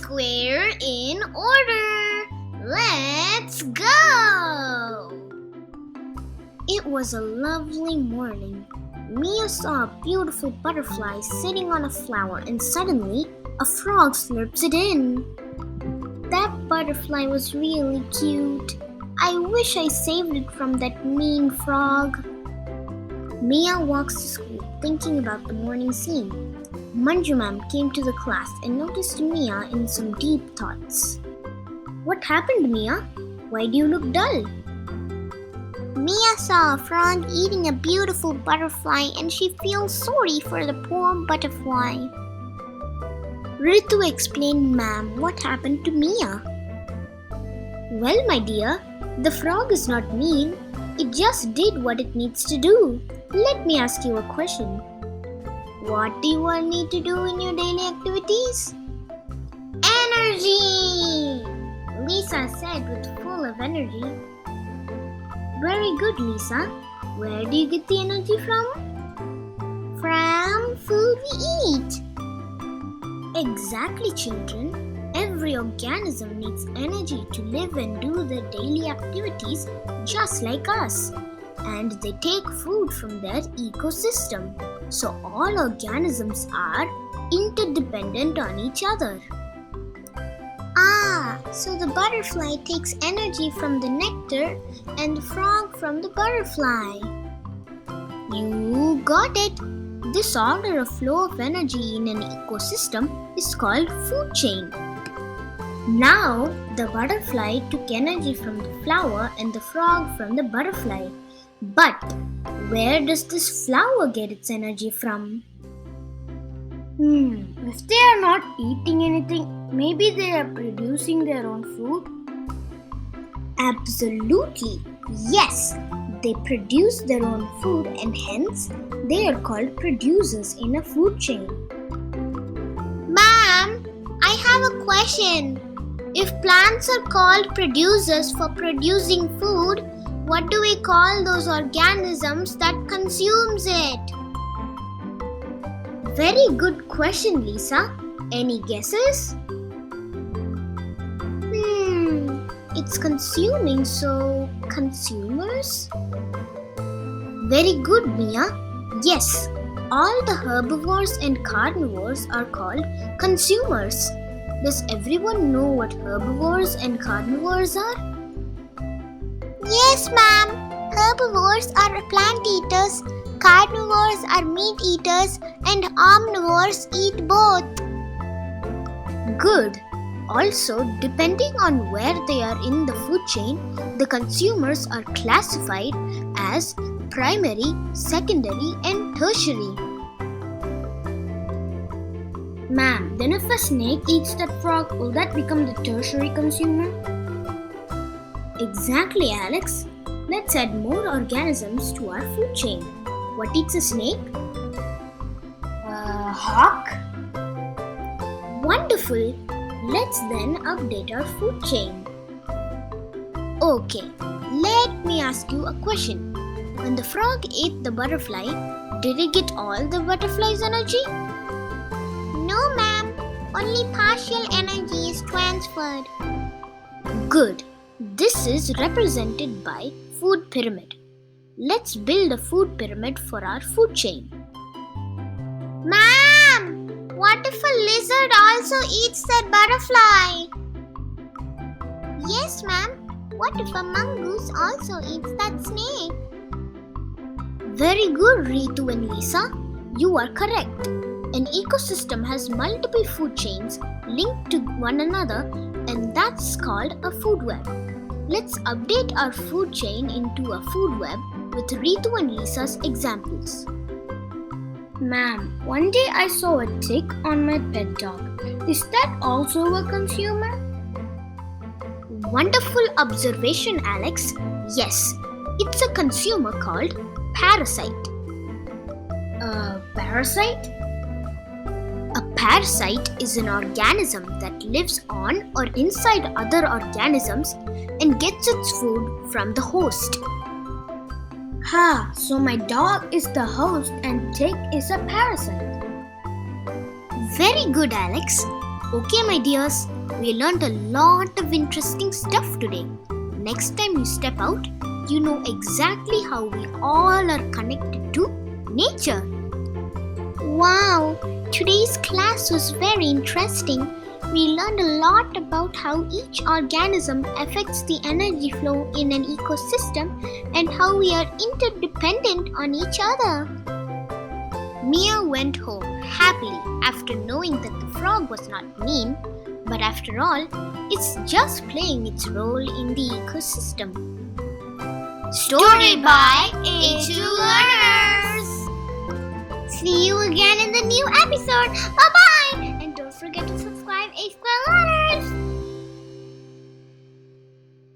square in order. Let's go! It was a lovely morning. Mia saw a beautiful butterfly sitting on a flower and suddenly a frog slurps it in. That butterfly was really cute. I wish I saved it from that mean frog. Mia walks to school thinking about the morning scene. MANJU ma'am came to the class and noticed Mia in some deep thoughts. What happened, Mia? Why do you look dull? Mia saw a frog eating a beautiful butterfly and she feels sorry for the poor butterfly. RITU explained, ma'am, what happened to Mia. Well, my dear, the frog is not mean. It just did what it needs to do. Let me ask you a question. What do you all need to do in your daily activities? Energy! Lisa said with full of energy. Very good, Lisa. Where do you get the energy from? From food we eat. Exactly, children. Every organism needs energy to live and do their daily activities just like us. And they take food from their ecosystem. So all organisms are interdependent on each other. So the butterfly takes energy from the nectar and the frog from the butterfly. You got it. This order of flow of energy in an ecosystem is called food chain. Now, the butterfly took energy from the flower and the frog from the butterfly. But where does this flower get its energy from? If they are not eating anything, maybe they are producing their own food? Absolutely, yes. They produce their own food and hence they are called producers in a food chain. Ma'am, I have a question. If plants are called producers for producing food, what do we call those organisms that consumes it? Very good question, Lisa. Any guesses? It's consuming, so consumers? Very good, Mia. Yes, all the herbivores and carnivores are called consumers. Does everyone know what herbivores and carnivores are? Yes, ma'am. Herbivores are plant eaters, carnivores are meat eaters, and omnivores eat both. Good. Also, depending on where they are in the food chain, the consumers are classified as primary, secondary, and tertiary. Ma'am, then if a snake eats that frog, will that become the tertiary consumer? Exactly, Alex. Let's add more organisms to our food chain. What eats a snake? Hawk? Wonderful! Let's then update our food chain. Okay, let me ask you a question. When the frog ate the butterfly, did it get all the butterfly's energy? No, ma'am. Only partial energy is transferred. Good. This is represented by food pyramid. Let's build a food pyramid for our food chain. Ma'am! What if a lizard also eats that butterfly? Yes, ma'am. What if a mongoose also eats that snake? Very good, Ritu and Lisa. You are correct. An ecosystem has multiple food chains linked to one another, and that's called a food web. Let's update our food chain into a food web with Ritu and Lisa's examples. Ma'am, one day I saw a tick on my pet dog. Is that also a consumer? Wonderful observation, Alex. Yes, it's a consumer called parasite. A parasite? A parasite is an organism that lives on or inside other organisms and gets its food from the host. So my dog is the host and tick is a parasite. Very good, Alex. Okay, my dears, We learned a lot of interesting stuff today. Next time you step out, you know exactly how we all are connected to nature. Wow, today's class was very interesting. We learned a lot about how each organism affects the energy flow in an ecosystem and how we are interdependent on each other. Mia went home happily after knowing that the frog was not mean, but after all, it's just playing its role in the ecosystem. Story by ASquareLearners. See you again in the new episode. Bye-bye! And don't forget to subscribe ASquareLearners.